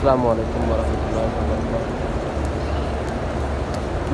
السلام علیکم ورحمۃ اللہ وبرکاتہ۔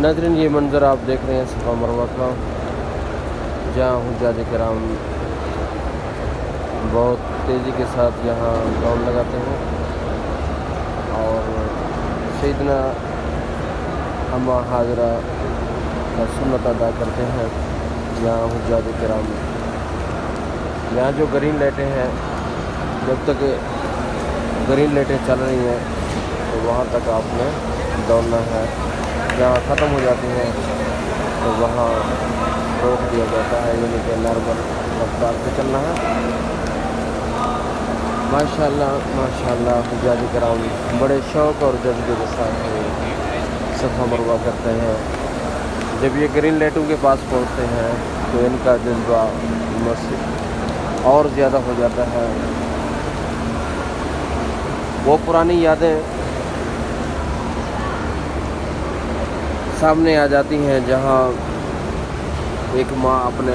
ناظرین، یہ منظر آپ دیکھ رہے ہیں صفا مروہ کا، جہاں حجاج کرام بہت تیزی کے ساتھ یہاں دوڑ لگاتے ہیں اور سیدنا اما حاضرہ کا سنت ادا کرتے ہیں۔ یہاں حجاج کرام یہاں جو گرین لائٹیں ہیں، جب تک گرین لائٹیں چل رہی ہیں تو وہاں تک آپ نے دوڑنا ہے، جہاں ختم ہو جاتی ہیں تو وہاں روک دیا جاتا ہے، یعنی کہ نارمل رفتار سے چلنا ہے۔ ماشاءاللہ حجاج کرام بڑے شوق اور جذبے کے ساتھ صفا مروہ کرتے ہیں۔ جب یہ گرین لائٹوں کے پاس پہنچتے ہیں تو ان کا جذبہ اور زیادہ ہو جاتا ہے۔ وہ پرانی یادیں سامنے آ جاتی ہیں، جہاں ایک ماں اپنے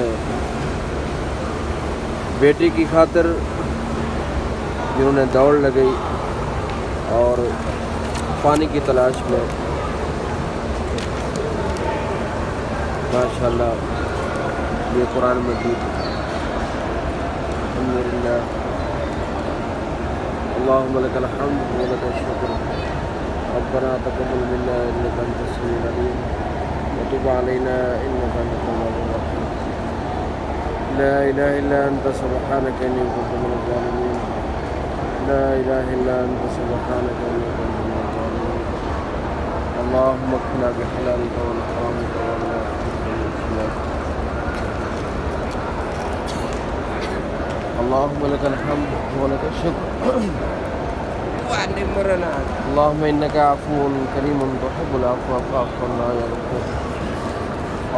بیٹی کی خاطر جنہوں نے دوڑ لگائی اور پانی کی تلاش میں ماشاءاللہ یہ قرآن مجید الحمدللہ اللہم لک الحمد ولک الشکر ربنا تقبل منا انک انت السمیع العلیم وتب علینا انک انت التواب الرحیم لا الہ الا انت سبحانک انی کنت من الظالمین لا الہ الا انت سبحانک انی کنت من الظالمین اللہم اکفنا بحلالک وعن حرامک وعنا اللهم لك الحمد ولك الشكر اللهم إنك عفو كريم تحب العفو فاعف عنا يا غفور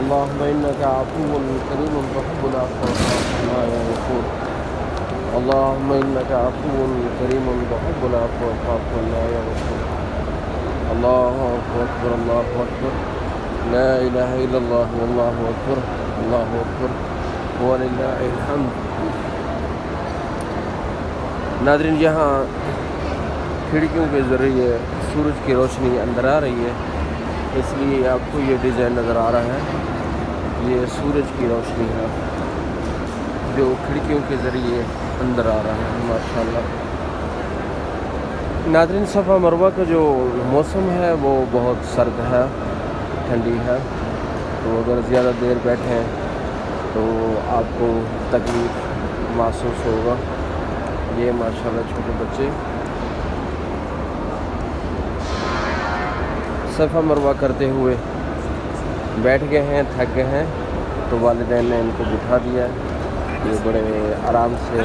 اللهم إنك عفو كريم تحب العفو فاعف عنا يا غفور اللهم إنك عفو كريم تحب العفو فاعف عنا يا غفور الله أكبر الله أكبر لا إله إلا الله والله أكبر الله أكبر ولله الحمد۔ ناظرین، یہاں کھڑکیوں کے ذریعے سورج کی روشنی اندر آ رہی ہے، اس لیے آپ کو یہ ڈیزائن نظر آ رہا ہے۔ یہ سورج کی روشنی ہے جو کھڑکیوں کے ذریعے اندر آ رہا ہے ماشاءاللہ۔ ناظرین، صفا مروہ کا جو موسم ہے وہ بہت سرد ہے، ٹھنڈی ہے، تو اگر زیادہ دیر بیٹھیں تو آپ کو تکلیف محسوس ہوگا۔ یہ ماشاءاللہ چھوٹے بچے صفا مروہ کرتے ہوئے بیٹھ گئے ہیں، تھک گئے ہیں، تو والدین نے ان کو بٹھا دیا۔ یہ بڑے آرام سے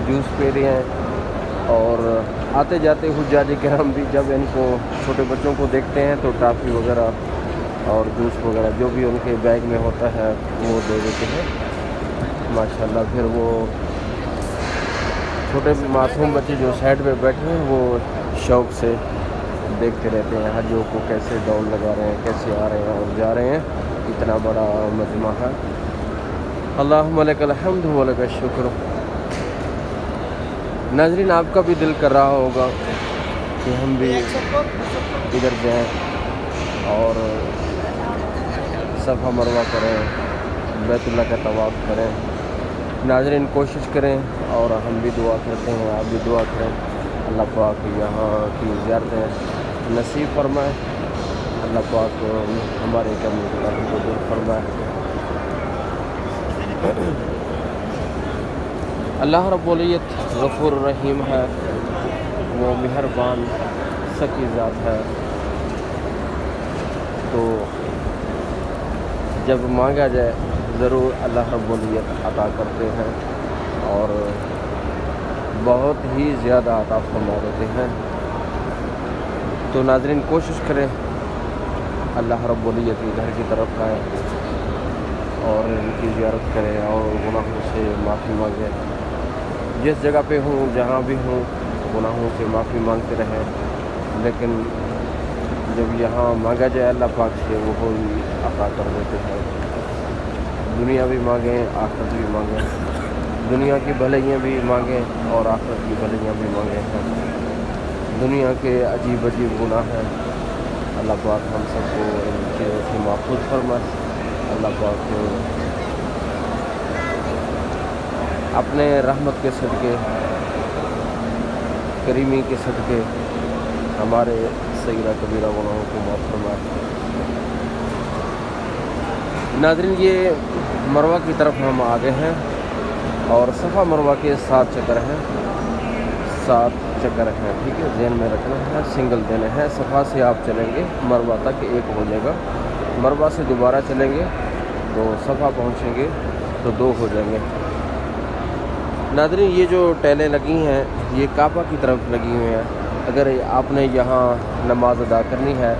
جوس پی رہے ہیں اور آتے جاتے حجاج کرام بھی جب ان کو چھوٹے بچوں کو دیکھتے ہیں تو ٹافی وغیرہ اور جوس وغیرہ جو بھی ان کے بیگ میں ہوتا ہے وہ دے دیتے ہیں ماشاءاللہ۔ پھر وہ چھوٹے معصوم بچے جو سائڈ پہ بیٹھے ہیں وہ شوق سے دیکھتے رہتے ہیں حجوں کو کیسے دوڑ لگا رہے ہیں، کیسے آ رہے ہیں اور جا رہے ہیں۔ اتنا بڑا مجمع ہے۔ اللہم لک الحمد ولک الشکر۔ ناظرین، آپ کا بھی دل کر رہا ہوگا کہ ہم بھی ادھر جائیں اور صفا مروہ کریں، بیت اللہ کا طواف کریں۔ ناظرین، کوشش کریں اور ہم بھی دعا کرتے ہیں، آپ بھی دعا کریں، اللہ پاک یہاں کی زیارتیں نصیب فرمائے، اللہ پاک ہمارے کمی کو دور فرمائے۔ اللہ رب العزت غفور الرحیم ہے، وہ مہربان سکی ذات ہے، تو جب مانگا جائے ضرور اللہ رب العزت عطا کرتے ہیں اور بہت ہی زیادہ عطا فرما دیتے ہیں۔ تو ناظرین، کوشش کریں اللہ رب العزت کے گھر کی طرف آئیں اور ان کی زیارت کریں اور گناہوں سے معافی مانگیں۔ جس جگہ پہ ہوں، جہاں بھی ہوں، گناہوں سے معافی مانگتے رہیں، لیکن جب یہاں مانگا جائے اللہ پاک سے وہ ہی عطا کر دیتے ہیں۔ دنیا بھی مانگیں، آخرت بھی مانگیں، دنیا کی بھلائیاں بھی مانگیں اور آخرت کی بھلائیاں بھی مانگیں۔ دنیا کے عجیب عجیب گناہ ہیں، اللہ پاک ہم سب کو ان چیزوں سے محفوظ فرمائے۔ اللہ پاک اپنے رحمت کے صدقے، کریمی کے صدقے ہمارے صغیرہ کبیرہ گناہوں کو معاف فرمائے۔ ناظرین، یہ مروہ کی طرف ہم آگے ہیں اور صفا مروہ کے 7 چکر ہیں، 7 چکر ہیں، ٹھیک ہے، ذہن میں رکھنا ہے، سنگل دینے ہیں۔ صفا سے آپ چلیں گے مروہ تک 1 ہو جائے گا، مروہ سے دوبارہ چلیں گے تو صفا پہنچیں گے تو 2 ہو جائیں گے۔ ناظرین، یہ جو ٹیلیں لگی ہیں یہ کعبہ کی طرف لگی ہوئی ہیں۔ اگر آپ نے یہاں نماز ادا کرنی ہے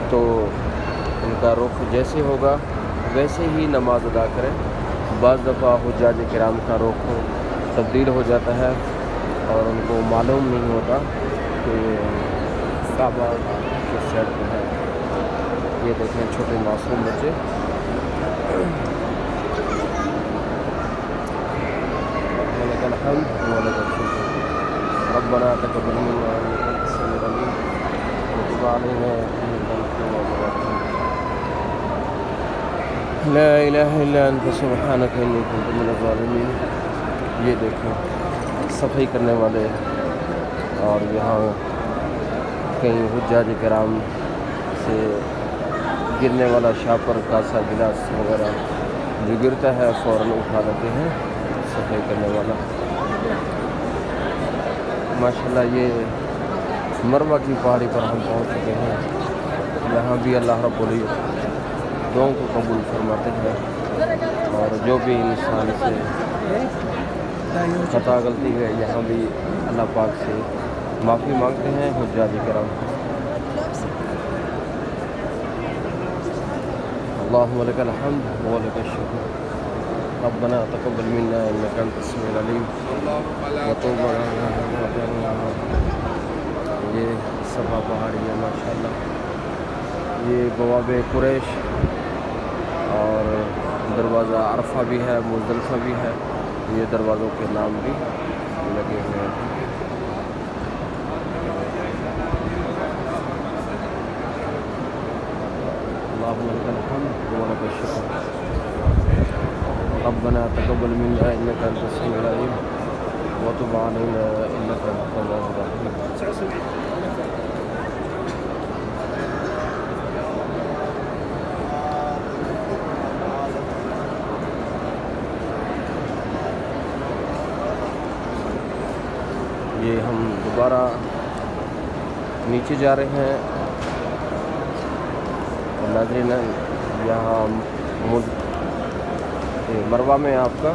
تو ان کا رخ جیسے ہوگا ویسے ہی نماز ادا کریں۔ بعض دفعہ حجاج کرام کا رخ تبدیل ہو جاتا ہے اور ان کو معلوم نہیں ہوتا کہ کعبہ کس سائڈ پہ ہے۔ یہ دیکھیں چھوٹے معصوم بچے، ولک الحمد ولک الشکر، ربنا تقبل منا انک انت السمیع العلیم وتب علینا انک انت التواب الرحیم، لا الہ الا انت سبحانک انی کنت من الظالمین۔ یہ دیکھیں صفائی کرنے والے اور یہاں کہیں حجاج کرام سے گرنے والا شاپر، کاسا، گلاس وغیرہ جو گرتا ہے فوراً اٹھا لیتے ہیں صفائی کرنے والا۔ ماشاءاللہ یہ مروہ کی پہاڑی پر ہم پہنچ چکے ہیں۔ یہاں بھی اللہ رب العزت دعاؤں کو قبول فرماتے ہیں اور جو بھی انسان سے خطا غلطی ہے یہاں بھی اللہ پاک سے معافی مانگتے ہیں حجاج کرام۔ اللہم لک الحمد ولک الشکر، ربنا تقبل منا انک انت السمیع العلیم وتب علینا۔ یہ صفا پہاڑی ہے ماشاءاللہ، یہ بواب قریش اور دروازہ عرفہ بھی ہے، مزدلفہ بھی ہے، یہ دروازوں کے نام بھی لگے ہوئے ہیں۔ اللہم لک الحمد ولک الشکر، ربنا تقبل منا انک انت السمیع العلیم وتب علینا انک انت التواب الرحیم۔ یہ ہم دوبارہ نیچے جا رہے ہیں اور ناظرین یہاں مروہ میں آپ کا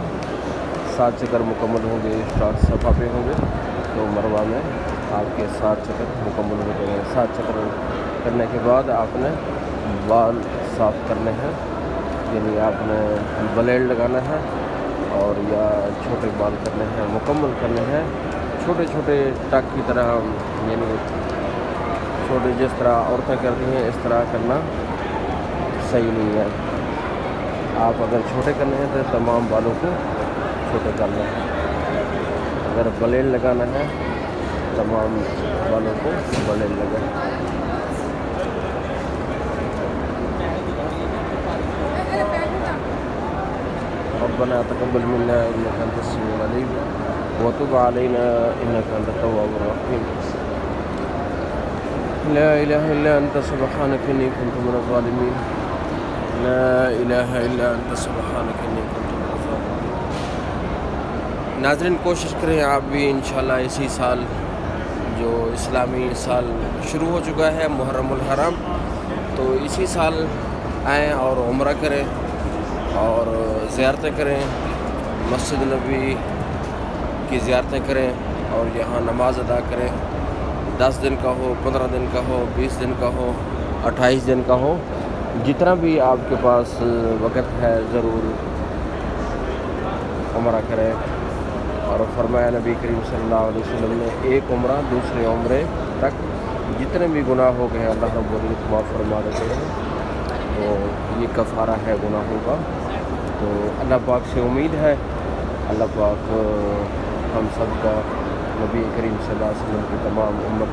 7 چکر مکمل ہوں گے، اسٹارٹ صفا پہ ہوں گے تو مروہ میں آپ کے 7 چکر مکمل ہو جائیں گے۔ 7 چکر کرنے کے بعد آپ نے بال صاف کرنے ہیں، یعنی آپ نے بلیڈ لگانا ہے اور یا چھوٹے بال کرنے ہیں، مکمل کرنے ہیں، چھوٹے چھوٹے ٹک کی طرح، یعنی چھوٹے جس طرح عورتیں کرتی ہیں اس طرح کرنا صحیح نہیں ہے۔ آپ اگر چھوٹے کرنے ہیں تو تمام بالوں کو چھوٹے کرنا ہے، اگر بلیڈ لگانا ہے تمام بالوں کو بلیڈ لگائیں۔ ربنا تقبل منا انک انت السمیع العلیم وتب علینا انک انت التواب الرحیم، لا الہ الا انت سبحانک انی کنت من الظالمین، لا الہ الا انت سبحانک انی کنت من الظالمین۔ ناظرین، کوشش کریں آپ بھی انشاءاللہ اسی سال جو اسلامی سال شروع ہو چکا ہے محرم الحرام، تو اسی سال آئیں اور عمرہ کریں اور زیارتیں کریں، مسجد نبوی کی زیارتیں کریں اور یہاں نماز ادا کریں۔ 10 دن کا ہو، 15 دن کا ہو، 20 دن کا ہو، 28 دن کا ہو، جتنا بھی آپ کے پاس وقت ہے ضرور عمرہ کریں۔ اور فرمایا نبی کریم صلی اللہ علیہ وسلم نے ایک عمرہ دوسرے عمرے تک جتنے بھی گناہ ہو گئے اللہ رب العزت معاف فرما دیتے ہیں، تو یہ کفارہ ہے گناہوں کا۔ تو اللہ پاک سے امید ہے اللہ پاک ہم سب کا، نبی کریم صلی اللہ علیہ وسلم کی تمام امت